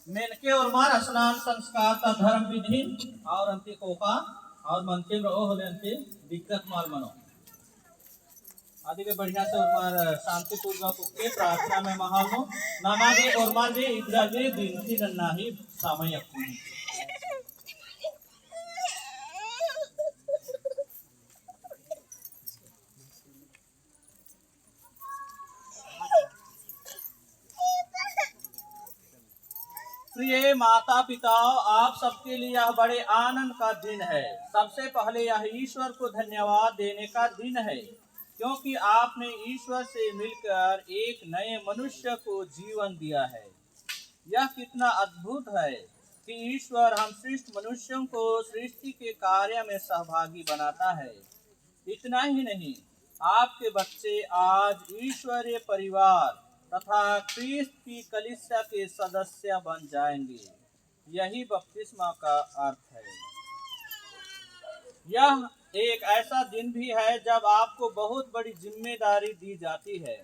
मेनके और मार स्नान संस्कार का धर्म विधि और अंति कोका और मनते रहो होले अंति दिक्कत मार मनो आदि के बढ़िया से और मार शांति पूर्वक के प्रार्थना में महानो नमागे और मार भी इधर भी दिन थी गन्ना ही समय अपनी प्रिय माता पिता, आप सबके लिए यह बड़े आनंद का दिन है। सबसे पहले यह ईश्वर को धन्यवाद देने का दिन है, क्योंकि आपने ईश्वर से मिलकर एक नए मनुष्य को जीवन दिया है। यह कितना अद्भुत है कि ईश्वर हम सृष्ट मनुष्यों को सृष्टि के कार्य में सहभागी बनाता है। इतना ही नहीं, आपके बच्चे आज ईश्वरीय परिवार तथा क्रिस्त की कलीसिया के सदस्य बन जाएंगे। यही बपतिस्मा का अर्थ है। यह एक ऐसा दिन भी है जब आपको बहुत बड़ी जिम्मेदारी दी जाती है।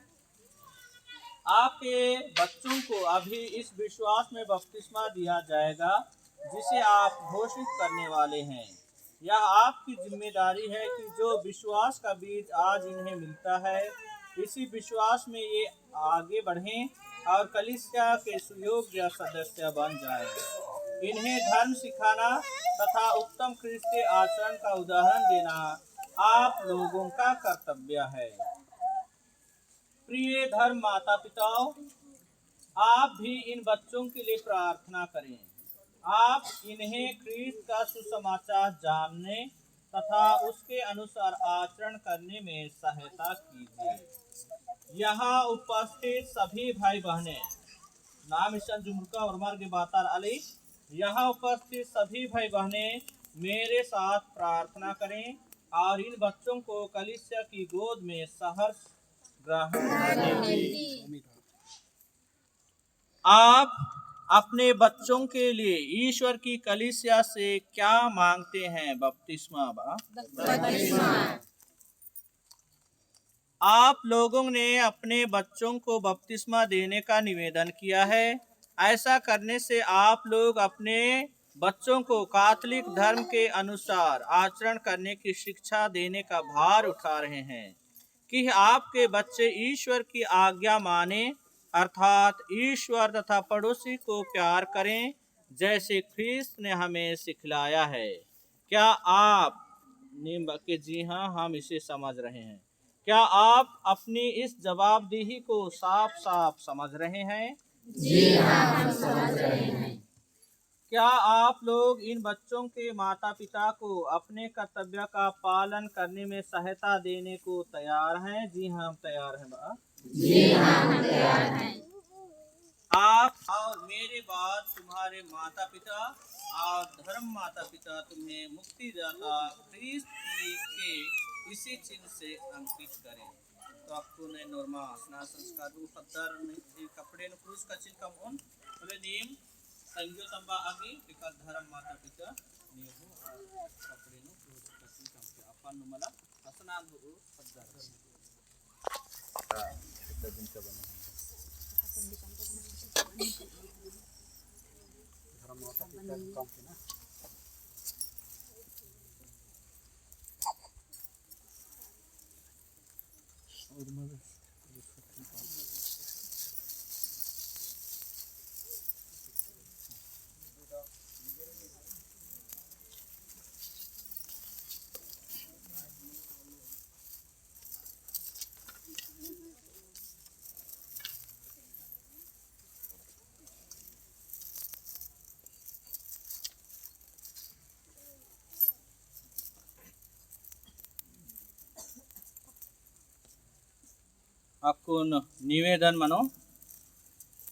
आपके बच्चों को अभी इस विश्वास में बपतिस्मा दिया जाएगा जिसे आप घोषित करने वाले हैं। यह आपकी जिम्मेदारी है कि जो विश्वास का बीज आज इन्हें मिलता है, इसी विश्वास में ये आगे बढ़ें और कलीसिया के सुयोग्य सदस्य बन जाएं। इन्हें धर्म सिखाना तथा उत्तम ख्रिस्तीय आचरण का उदाहरण देना आप लोगों का कर्तव्य है। प्रिय धर्म माता पिताओं, आप भी इन बच्चों के लिए प्रार्थना करें। आप इन्हें ख्रीस्त का सुसमाचार जानने तथा उसके अनुसार आचरण करने में सहायता कीजिए। यहाँ उपस्थित सभी भाई बहनें नाम ईशन जुमका और मार्ग बातार अली, यहाँ उपस्थित सभी भाई बहनें मेरे साथ प्रार्थना करें और इन बच्चों को कलीसिया की गोद में सहर्ष ग्रहण करें। आप अपने बच्चों के लिए ईश्वर की कलीसिया से क्या मांगते हैं? बपतिस्मा। आप लोगों ने अपने बच्चों को बपतिस्मा देने का निवेदन किया है। ऐसा करने से आप लोग अपने बच्चों को कैथोलिक धर्म के अनुसार आचरण करने की शिक्षा देने का भार उठा रहे हैं कि आपके बच्चे ईश्वर की आज्ञा माने, अर्थात ईश्वर तथा पड़ोसी को प्यार करें जैसे ख्रीस्त ने हमें सिखलाया है। क्या आप के जी हाँ, हम इसे समझ रहे हैं। क्या आप अपनी इस जवाबदेही को साफ साफ समझ रहे हैं? जी हाँ, हम समझ रहे हैं। क्या आप लोग इन बच्चों के माता पिता को अपने कर्तव्य का पालन करने में सहायता देने को तैयार हैं? जी हाँ, हम तैयार हैं। बा जी हाँ, हम तैयार हैं। आप और मेरे बाद तुम्हारे माता पिता और धर्म माता पिता तुम्हें मुक्तिदाता ख्रीस्त के इसी चिन्ह से अंकित करें। तो आपको ने नॉर्मा स्नान संस्कार खद्दर ने कपड़े न क्रूस का चिन्ह का मोन बोले नीम संज्ञो तंबा आगे बिका धर्म माता पिता नेहु कपड़े न क्रूस का चिन्ह का अपन मला स्नान हो खद्दर कितना दिन का बना धर्म माता पिता का काम है ना। आपको निवेदन मानो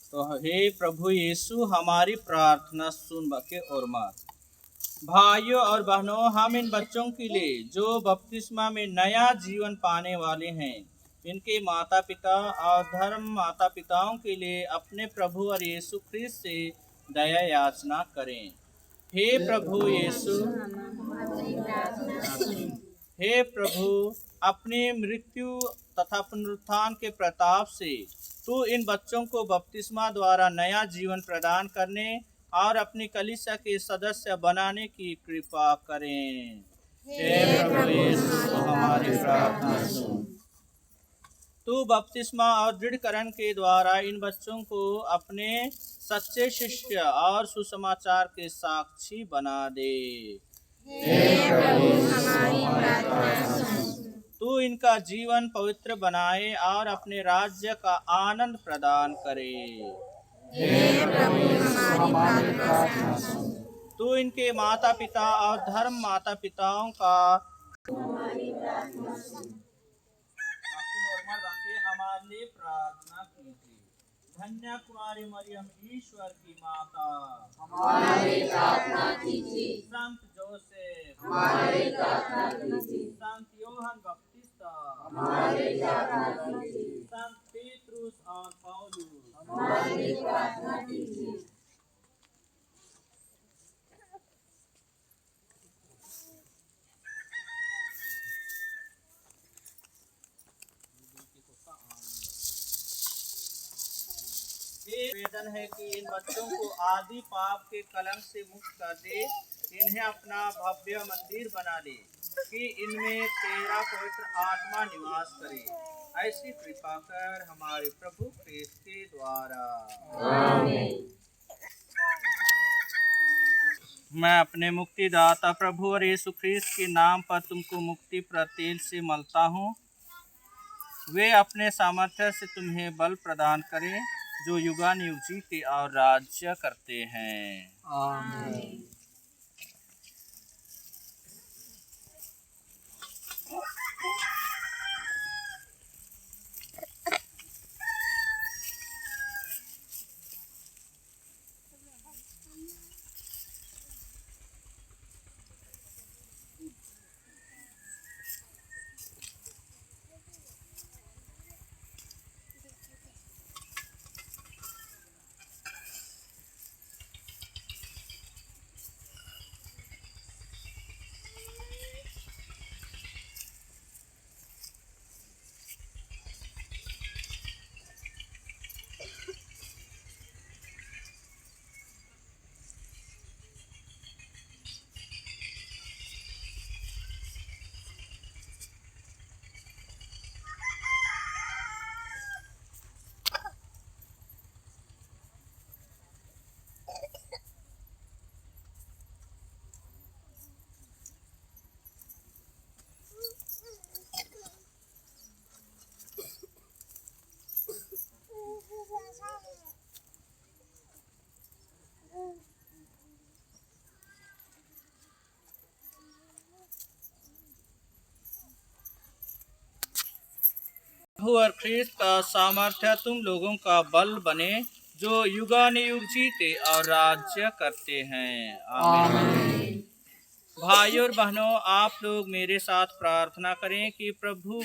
तो हे प्रभु यीशु, हमारी प्रार्थना सुन बके और मार। भाइयों और बहनों, हम इन बच्चों के लिए जो बपतिस्मा में नया जीवन पाने वाले हैं, इनके माता पिता और धर्म माता पिताओं के लिए अपने प्रभु और यीशु ख्रीस्त से दया याचना करें। हे प्रभु यीशु, हे प्रभु अपनी मृत्यु तथा पुनरुत्थान के प्रताप से तू इन बच्चों को बपतिस्मा द्वारा नया जीवन प्रदान करने और अपनी कलीसिया के सदस्य बनाने की कृपा करें। हे प्रभु यीशु, हमारी प्रार्थना सुन। तू बपतिस्मा और दृढ़करण के द्वारा इन बच्चों को अपने सच्चे शिष्य और सुसमाचार के साक्षी बना दे। हे प्रभु हमारी प्रार्थना सुन। तू इनका जीवन पवित्र बनाए और अपने राज्य का आनंद प्रदान करे। हे प्रभु हमारी प्रार्थना सुन। तू इनके माता पिता और धर्म माता पिताओं का हमारे लिए प्रार्थना कीजिए। धन्य कुमारी मरियम ईश्वर की माता, हमारी प्रार्थना कीजिए। संत जोसेफ, हमारी प्रार्थना कीजिए। संत योहन बपतिस्ता, हमारी प्रार्थना कीजिए। संत पेट्रुस और पौलुस, हमारी प्रार्थना कीजिए। निवेदन है कि इन बच्चों को आदि पाप के कलंक से मुक्त कर दे, इन्हें अपना भव्य मंदिर बना दे कि इनमें तेरा पवित्र आत्मा निवास करे। ऐसी कृपा कर हमारे प्रभु क्रिस्त के द्वारा। आमीन। मैं अपने मुक्तिदाता प्रभु और यीशु ख्रीस्त के नाम पर तुमको मुक्ति प्रतेल से मलता हूँ। वे अपने सामर्थ्य से तुम्हें बल प्रदान करें जो युगानुयुग जीते और राज्य करते हैं। आमीन। प्रभु और ख्रीस्त का सामर्थ्य तुम लोगों का बल बने जो युगानुयुग जीते और राज्य करते हैं। आमीन। भाइयों और बहनों, आप लोग मेरे साथ प्रार्थना करें कि प्रभु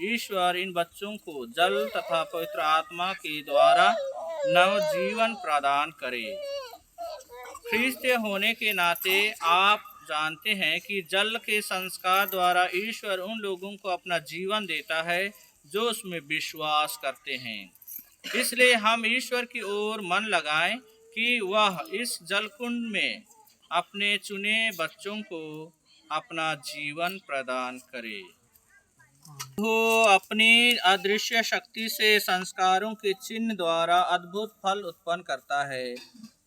ईश्वर इन बच्चों को जल तथा पवित्र आत्मा के द्वारा नव जीवन प्रदान करे। ख्रीस्त होने के नाते आप जानते हैं कि जल के संस्कार द्वारा ईश्वर उन लोगों को अपना जीवन देता है जो उसमें विश्वास करते हैं। इसलिए हम ईश्वर की ओर मन लगाएं कि वह इस जलकुंड में अपने चुने बच्चों को अपना जीवन प्रदान करे। वो अपनी अदृश्य शक्ति से संस्कारों के चिन्ह द्वारा अद्भुत फल उत्पन्न करता है।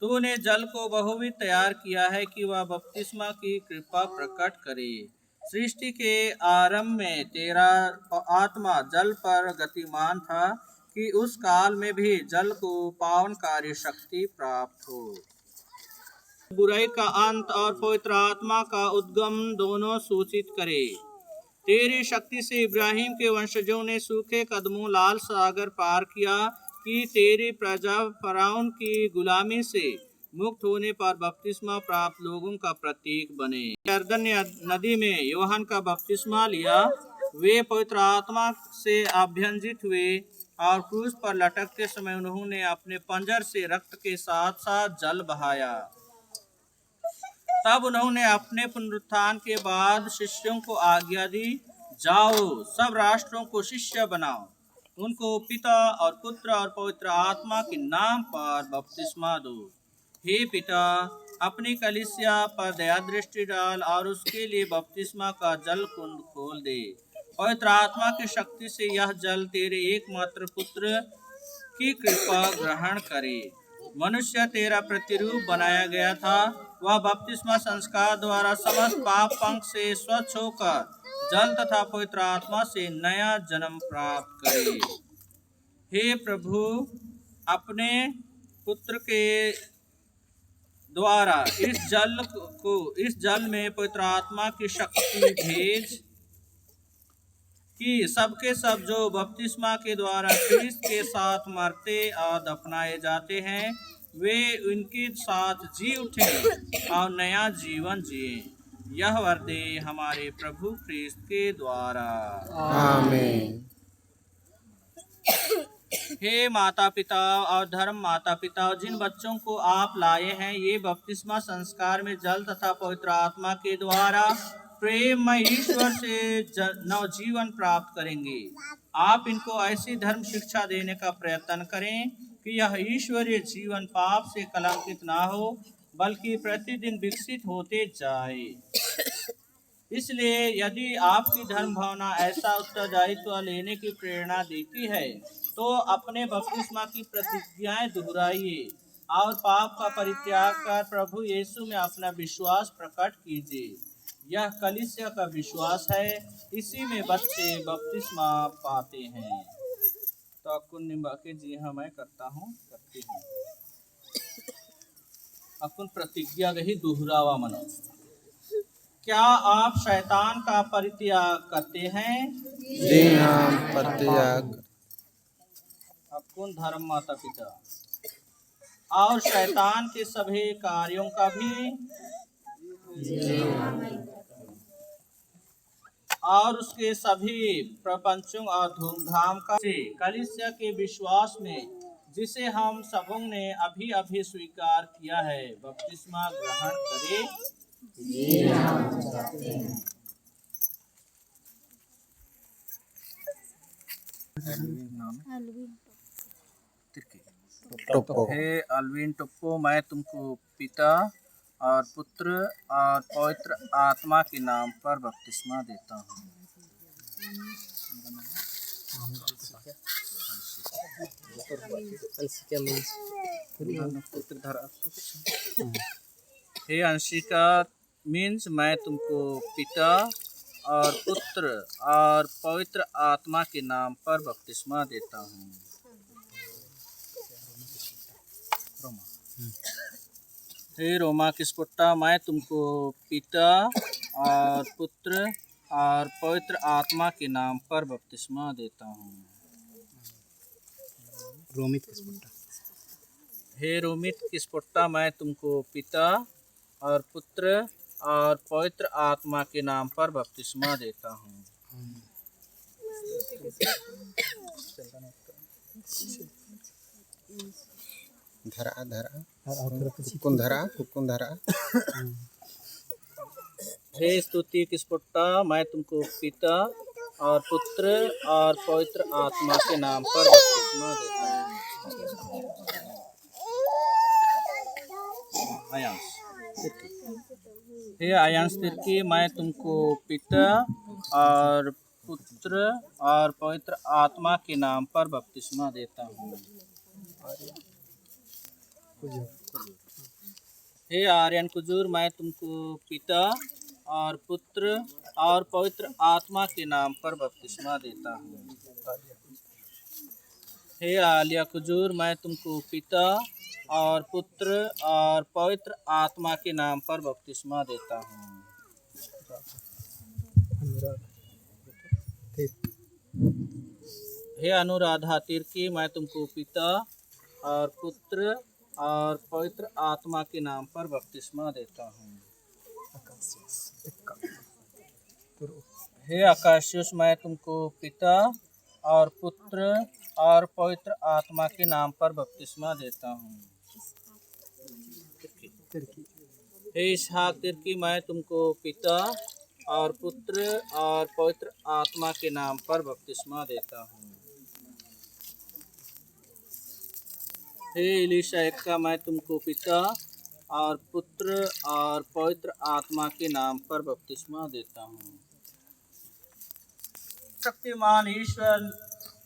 तूने जल को बहुविध तैयार किया है कि वह बपतिस्मा की कृपा प्रकट करे। सृष्टि के आरंभ में तेरा आत्मा जल पर गतिमान था कि उस काल में भी जल को पावनकारी शक्ति प्राप्त हो। बुराई का अंत और पवित्र आत्मा का उद्गम दोनों सूचित करे। तेरी शक्ति से इब्राहिम के वंशजों ने सूखे कदमों लाल सागर पार किया कि तेरी प्रजा फराउन की गुलामी से मुक्त होने पर बपतिस्मा प्राप्त लोगों का प्रतीक बने। यरदन नदी में यूहन्ना का बपतिस्मा लिया, वे पवित्र आत्मा से अभ्यंजित हुए और क्रूस पर लटकते समय उन्होंने अपने पंजर से रक्त के साथ साथ जल बहाया। तब उन्होंने अपने पुनरुत्थान के बाद शिष्यों को आज्ञा दी, जाओ सब राष्ट्रों को शिष्य बनाओ, उनको पिता और पुत्र और पवित्र आत्मा के नाम पर बपतिस्मा दो। हे पिता, अपनी कलीसिया पर दया दृष्टि डाल और उसके लिए बपतिस्मा का जल कुंड खोल दे। पवित्र आत्मा की शक्ति से यह जल तेरे एकमात्र पुत्र की कृपा ग्रहण करे। मनुष्य तेरा प्रतिरूप बनाया गया था, वह बपतिस्मा संस्कार द्वारा समस्त पाप पंख से स्वच्छ होकर जल तथा पवित्र आत्मा से नया जन्म प्राप्त करे। हे प्रभु, अपने पुत्र के द्वारा इस जल में पवित्र आत्मा की शक्ति भेज कि सबके सब जो बपतिस्मा के द्वारा ख्रीस्त के साथ मरते और दफनाए जाते हैं, वे उनके साथ जी उठें और नया जीवन जिए। यह वर दे हमारे प्रभु ख्रीस्त के द्वारा। आमीन। हे माता पिता और धर्म माता पिता, जिन बच्चों को आप लाए हैं, ये बपतिस्मा संस्कार में जल तथा पवित्र आत्मा के द्वारा प्रेम में ईश्वर से नवजीवन प्राप्त करेंगे। आप इनको ऐसी धर्म शिक्षा देने का प्रयत्न करें कि यह ईश्वरीय जीवन पाप से कलंकित ना हो, बल्कि प्रतिदिन विकसित होते जाए। इसलिए यदि आपकी धर्म भावना ऐसा उत्तरदायित्व लेने की प्रेरणा देती है, तो अपने बपतिस्मा की प्रतिज्ञाएं दोहराइए और पाप का परित्याग कर प्रभु यीशु में अपना विश्वास प्रकट कीजिए। यह कलीसिया का विश्वास है, इसी में बच्चे बपतिस्मा पाते हैं। तो अकुन निभा के जी हाँ मैं करती हूँ। अकुन प्रतिज्ञा गही दोहरावा मनो। क्या आप शैतान का परित्याग करते हैं? जी हाँ, परित्याग। अकुन धर्म माता पिता और शैतान के सभी कार्यों का भी और उसके सभी प्रपंचों और धूमधाम का से कलीसिया के विश्वास में, जिसे हम सबों ने अभी अभी स्वीकार किया है, बपतिस्मा ग्रहण करे। टोप्पो। हे अल्विन टोप्पो, मैं तुमको पिता और पुत्र और पवित्र आत्मा के नाम पर बपतिस्मा देता हूँ। हे अंशिका मीन्स मैं तुमको पिता और पुत्र और पवित्र आत्मा के नाम पर बपतिस्मा देता हूँ। हे रोमा किस्पुट्टा, मैं तुमको पिता और पुत्र और पवित्र आत्मा के नाम पर बपतिस्मा देता हूँ। रोमित किस्पुट्टा। हे रोमित किस्पुट्टा, मैं तुमको पिता और पुत्र और पवित्र आत्मा के नाम पर बपतिस्मा देता हूँ। धरा। हे स्तुति किस्पुट्टा, मैं तुमको पिता और पुत्र और पवित्र आत्मा के नाम पर बपतिस्मा देता हूँ। हे आयांश तिर्की, मैं तुमको पिता और पुत्र और पवित्र आत्मा के नाम पर बपतिस्मा देता हूँ। हे आर्यन कुजूर, मैं तुमको पिता और पुत्र और पवित्र आत्मा के नाम पर बपतिस्मा देता हूँ। हे आलिया कुजूर, मैं तुमको पिता और पुत्र और पवित्र आत्मा के नाम पर बपतिस्मा देता हूँ। हे अनुराधा तिर्की, मैं तुमको पिता और पुत्र और पवित्र आत्मा के नाम पर बपतिस्मा देता हूँ। हे आकाशियुस, मैं तुमको पिता और पुत्र और पवित्र आत्मा के नाम पर बपतिस्मा देता हूँ। हे इसहाक तिर्की, मैं तुमको पिता और पुत्र और पवित्र आत्मा के नाम पर बपतिस्मा देता हूँ। हे एलीशा का मैं तुमको पिता और पुत्र और पवित्र आत्मा के नाम पर बपतिस्मा देता हूँ। शक्तिमान ईश्वर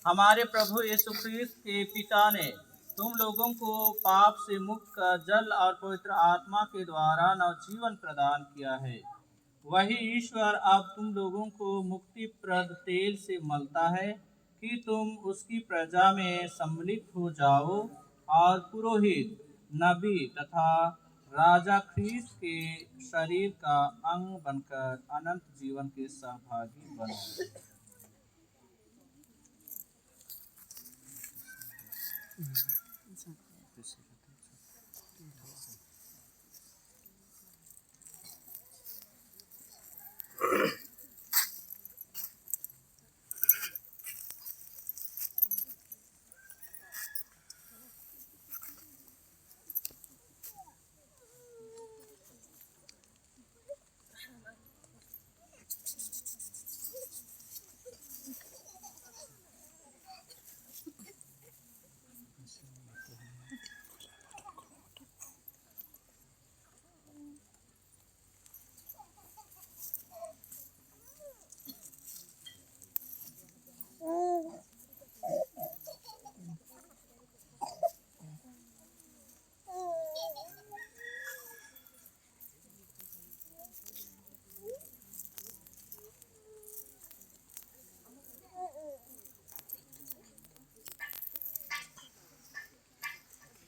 हमारे प्रभु यीशु ख्रीस्त के पिता ने तुम लोगों को पाप से मुक्त कर जल और पवित्र आत्मा के द्वारा नवजीवन प्रदान किया है। वही ईश्वर अब तुम लोगों को मुक्तिप्रद तेल से मलता है कि तुम उसकी प्रजा में सम्मिलित हो जाओ और पुरोहित, नबी तथा राजा ख्रीस्त के शरीर का अंग बनकर अनंत जीवन के सहभागी बनो।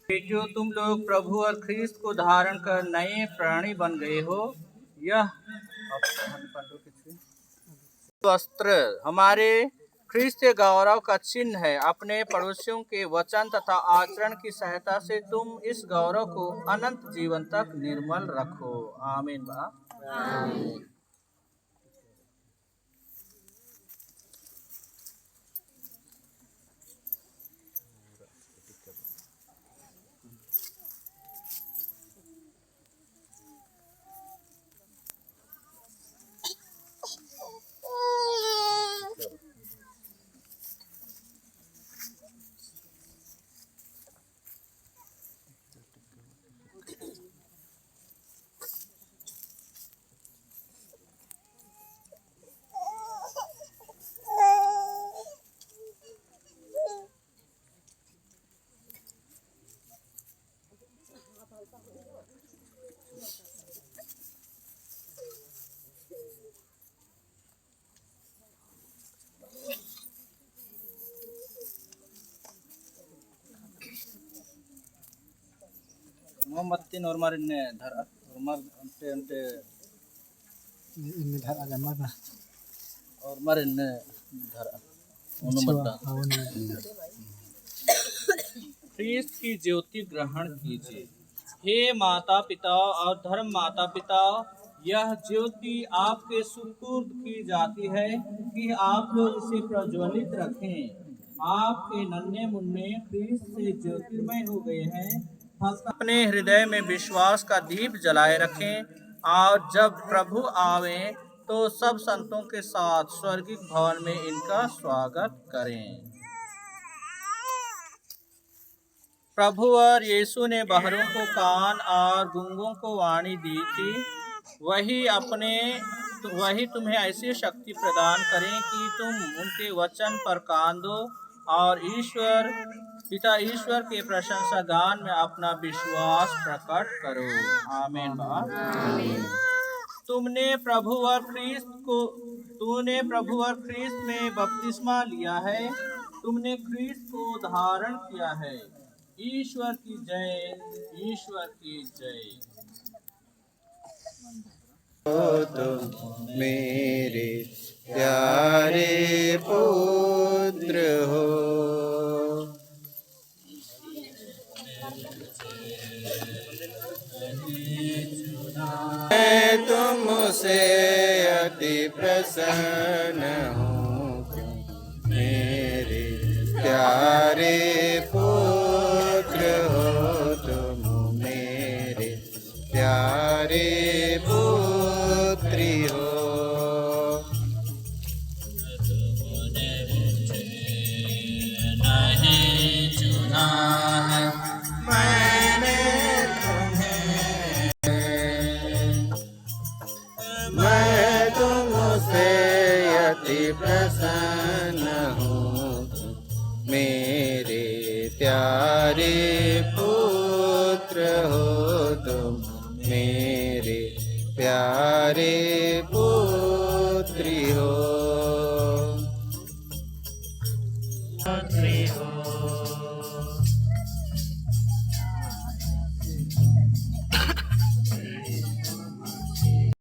जो तुम लोग प्रभु और ख्रीस्त को धारण कर नए प्राणी बन गए हो, यह वस्त्र हमारे ख्रीस्त के गौरव का चिन्ह है। अपने पड़ोसियों के वचन तथा आचरण की सहायता से तुम इस गौरव को अनंत जीवन तक निर्मल रखो। आमीन। आमीन। मोमबत्ती नोरमारिन्ने धरा नोरमार अंटे इनमें धारा जमा ना और मारिन्ने धरा अनुमता। ख्रीस्त की ज्योति ग्रहण कीजिए। हे माता पिता और धर्म माता पिता, यह ज्योति आपके सुपुर्द की जाती है कि आप लोग इसे प्रज्वलित रखें। आपके नन्हे मुन्ने ख्रीस्त से ज्योतिर्मय हो गए हैं। अपने हृदय में विश्वास का दीप जलाए रखें और जब प्रभु आवे तो सब संतों के साथ स्वर्गिक भवन में इनका स्वागत करें। प्रभु और यीशु ने बहरों को कान और गूंगों को वाणी दी थी। वही तुम्हें ऐसी शक्ति प्रदान करें कि तुम उनके वचन पर कान दो और पिता ईश्वर के प्रशंसा गान में अपना विश्वास प्रकट करो। आमीन। तूने प्रभु और ख्रीस्त में बपतिस्मा लिया है। तुमने ख्रीस्त को धारण किया है। ईश्वर की जय, ईश्वर की जय। तुम मेरे प्यारे पुत्र हो, मैं तुमसे अति प्रसन्न हूँ। मेरे प्यारे पुत्र हो, तुम मेरे प्यारे पुत्री हो। प्रसन्न हो मेरे प्यारे पुत्र हो तुम मेरे प्यारे पुत्री हो।